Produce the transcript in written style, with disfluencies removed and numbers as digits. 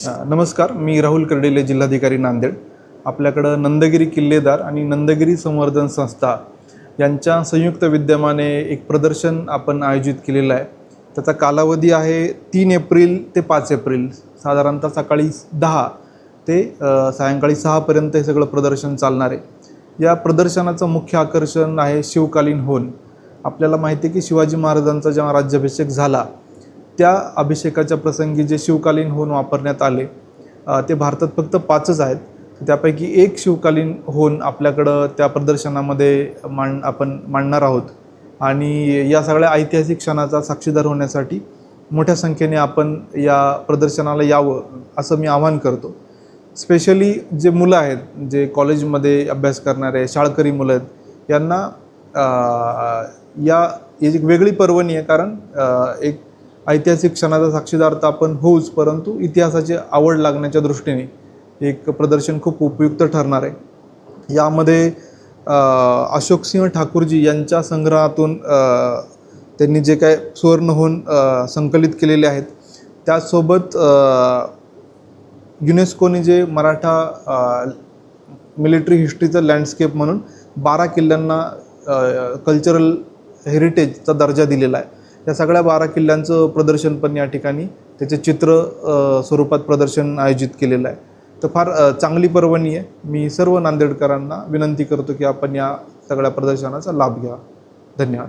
नमस्कार, मी राहुल कर्डिले, जिल्हाधिकारी नांदेड. आपल्याकडं नंदगिरी किल्लेदार आणि नंदगिरी संवर्धन संस्था यांच्या संयुक्त विद्यमाने एक प्रदर्शन आपण आयोजित केलेलं आहे. त्याचा कालावधी आहे 3 एप्रिल ते 5 एप्रिल, साधारणतः सकाळी 10 ते सायंकाळी 6 पर्यंत हे सगळं प्रदर्शन चालणार आहे. या प्रदर्शनाचं मुख्य आकर्षण आहे शिवकालीन होन. आपल्याला माहिती आहे की शिवाजी महाराजांचा जेव्हा राज्याभिषेक झाला, त्या अभिषेकाच्या प्रसंगी जे शिवकालीन होन वापरण्यात आले ते भारतात फक्त 5च आहेत. त्यापैकी एक शिवकालीन होन आपल्याकडं त्या प्रदर्शनामध्ये आपण मांडणार आहोत. आणि या सगळ्या ऐतिहासिक क्षणाचा साक्षीदार होण्यासाठी मोठ्या संख्येने आपण या प्रदर्शनाला यावं असं मी आवाहन करतो. स्पेशली जे मुलं आहेत, जे कॉलेजमध्ये अभ्यास करणारे शाळकरी मुलं आहेत, यांना याची वेगळी पर्वणी आहे. कारण एक ऐतिहासिक क्षणाचा साक्षीदार तर आपण होऊच, परंतु इतिहासाची आवड लागण्याच्या दृष्टीने एक प्रदर्शन खूप उपयुक्त ठरणार आहे. यामध्ये अशोकसिंह ठाकूरजी यांच्या संग्रहातून त्यांनी जे काय सुवर्ण होऊन संकलित केलेले आहेत, त्यासोबत युनेस्कोने जे मराठा मिलिटरी हिस्ट्रीचं लँडस्केप म्हणून 12 किल्ल्यांना कल्चरल हेरिटेजचा दर्जा दिलेला आहे. या सगळ्या 12 किल्ल्यांचं प्रदर्शन पण या ठिकाणी त्याचे चित्र स्वरूपात प्रदर्शन आयोजित केलेलं आहे. तर फार चांगली पर्वणी आहे. मी सर्व नांदेडकरांना विनंती करतो की आपण या सगळ्या प्रदर्शनाचा लाभ घ्यावा. धन्यवाद.